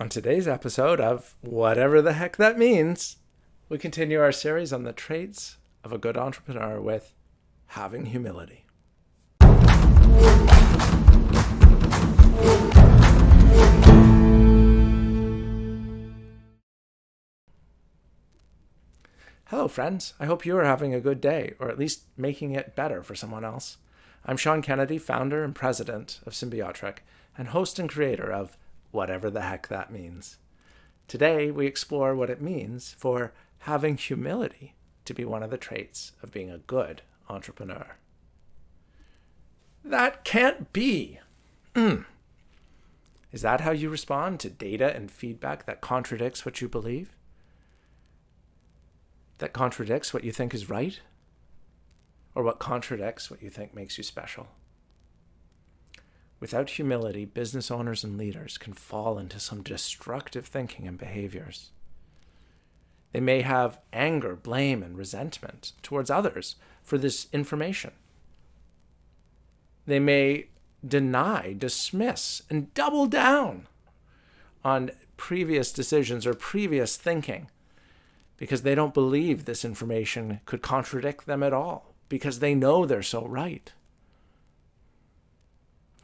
On today's episode of Whatever the Heck That Means, we continue our series on the traits of a good entrepreneur with having humility. Hello, friends. I hope you are having a good day, or at least making it better for someone else. I'm Sean Kennedy, founder and president of Symbiotric, and host and creator of Whatever the Heck That Means. Today, we explore what it means for having humility to be one of the traits of being a good entrepreneur. That can't be. Is that how you respond to data and feedback that contradicts what you believe? That contradicts what you think is right? Or what contradicts what you think makes you special? Without humility, business owners and leaders can fall into some destructive thinking and behaviors. They may have anger, blame, and resentment towards others for this information. They may deny, dismiss, and double down on previous decisions or previous thinking because they don't believe this information could contradict them at all, because they know they're so right.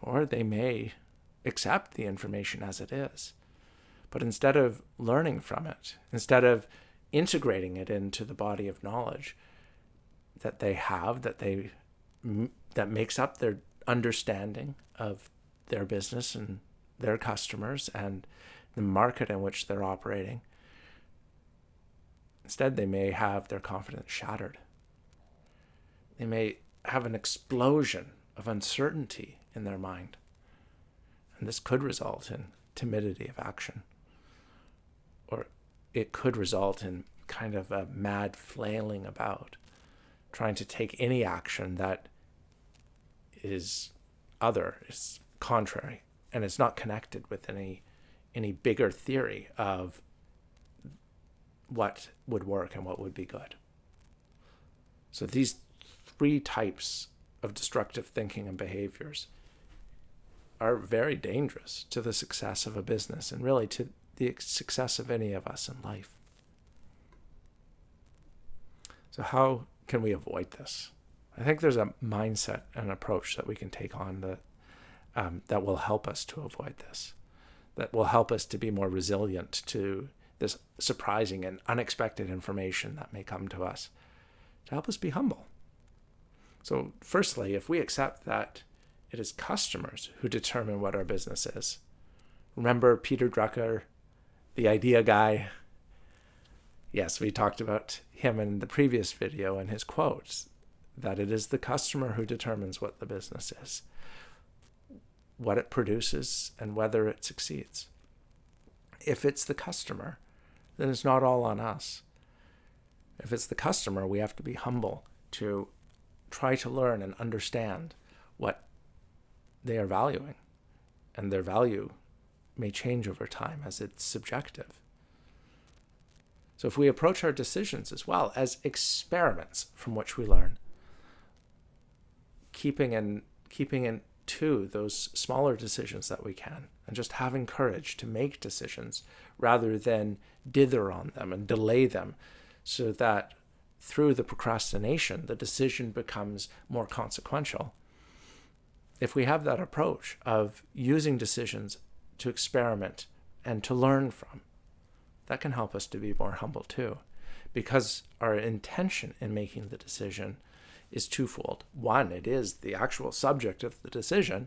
Or they may accept the information as it is. But instead of learning from it, instead of integrating it into the body of knowledge that they have, that makes up their understanding of their business and their customers and the market in which they're operating, instead they may have their confidence shattered. They may have an explosion of uncertainty in their mind. And this could result in timidity of action. Or it could result in kind of a mad flailing about, trying to take any action that is contrary, and it's not connected with any bigger theory of what would work and what would be good. So these three types of destructive thinking and behaviors are very dangerous to the success of a business and really to the success of any of us in life. So how can we avoid this? I think there's a mindset and approach that we can take on that will help us to avoid this, that will help us to be more resilient to this surprising and unexpected information that may come to us, to help us be humble. So firstly, if we accept that it is customers who determine what our business is. Remember Peter Drucker, the idea guy? Yes, we talked about him in the previous video and his quotes, that it is the customer who determines what the business is, what it produces, and whether it succeeds. If it's the customer, then it's not all on us. If it's the customer, we have to be humble to try to learn and understand what they are valuing. And their value may change over time as it's subjective. So if we approach our decisions as well as experiments from which we learn, keeping in to those smaller decisions that we can, and just having courage to make decisions rather than dither on them and delay them, so that through the procrastination, the decision becomes more consequential. If we have that approach of using decisions to experiment and to learn from, that can help us to be more humble too, because our intention in making the decision is twofold. One, it is the actual subject of the decision.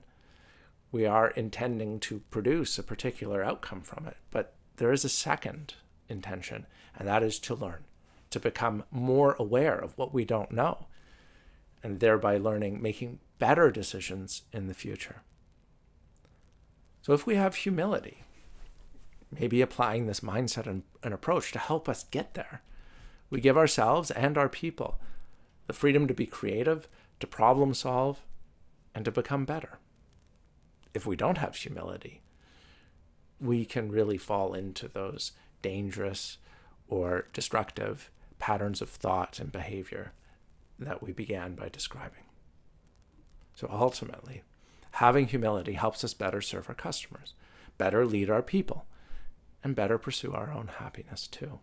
We are intending to produce a particular outcome from it, but there is a second intention, and that is to learn, to become more aware of what we don't know, and thereby making better decisions in the future. So if we have humility, maybe applying this mindset and approach to help us get there, we give ourselves and our people the freedom to be creative, to problem solve, and to become better. If we don't have humility, we can really fall into those dangerous or destructive patterns of thought and behavior that we began by describing. So ultimately, having humility helps us better serve our customers, better lead our people, and better pursue our own happiness too.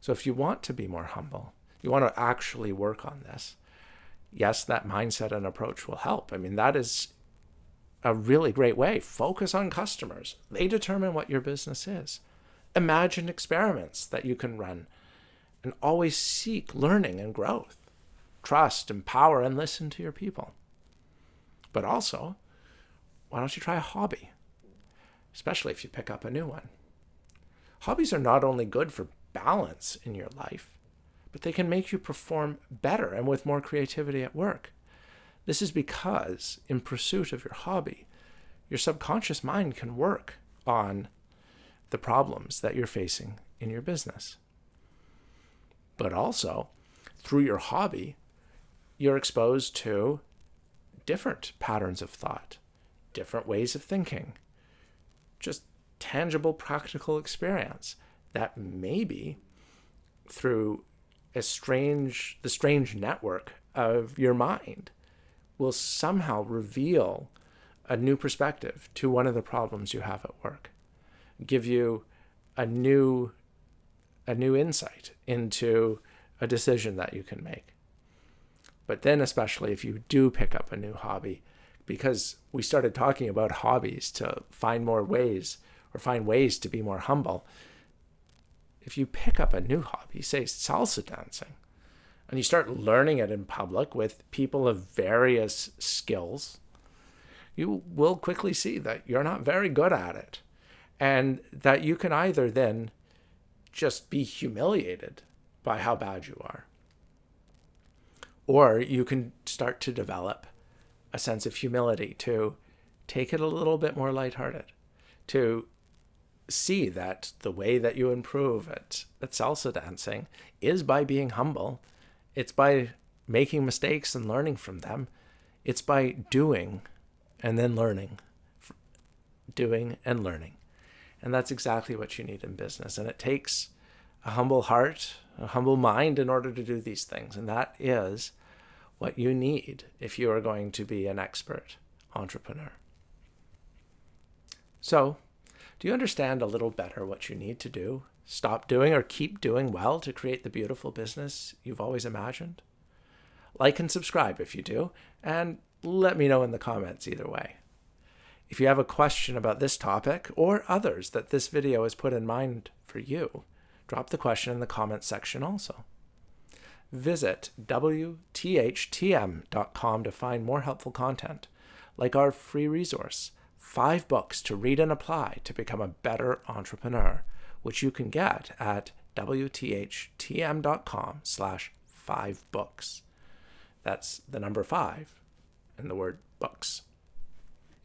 So if you want to be more humble, you want to actually work on this, yes, that mindset and approach will help. I mean, that is a really great way. Focus on customers. They determine what your business is. Imagine experiments that you can run and always seek learning and growth. Trust, empower, and listen to your people. But also, why don't you try a hobby? Especially if you pick up a new one. Hobbies are not only good for balance in your life, but they can make you perform better and with more creativity at work. This is because in pursuit of your hobby, your subconscious mind can work on the problems that you're facing in your business. But also, through your hobby, you're exposed to different patterns of thought, different ways of thinking, just tangible, practical experience that maybe through the strange network of your mind will somehow reveal a new perspective to one of the problems you have at work, give you a new insight into a decision that you can make. But then especially if you do pick up a new hobby, because we started talking about hobbies to find more ways or find ways to be more humble. If you pick up a new hobby, say salsa dancing, and you start learning it in public with people of various skills, you will quickly see that you're not very good at it, and that you can either then just be humiliated by how bad you are, or you can start to develop a sense of humility to take it a little bit more lighthearted, to see that the way that you improve at salsa dancing is by being humble. It's by making mistakes and learning from them. It's by doing and then learning. Doing and learning. And that's exactly what you need in business. And it takes a humble heart, a humble mind in order to do these things. And that is what you need if you are going to be an expert entrepreneur. So, do you understand a little better what you need to do, stop doing, or keep doing well to create the beautiful business you've always imagined? Like and subscribe if you do, and let me know in the comments either way. If you have a question about this topic or others that this video has put in mind for you, drop the question in the comments section also. Visit WTHTM.com to find more helpful content, like our free resource, 5 books to read and apply to become a better entrepreneur, which you can get at WTHTM.com/5books. That's the number 5 and the word books.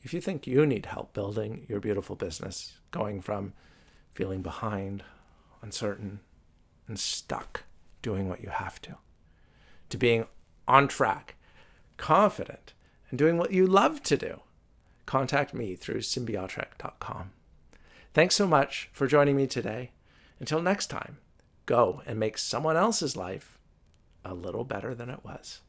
If you think you need help building your beautiful business, going from feeling behind, uncertain, and stuck doing what you have to being on track, confident, and doing what you love to do, contact me through Symbiotrek.com. Thanks so much for joining me today. Until next time, go and make someone else's life a little better than it was.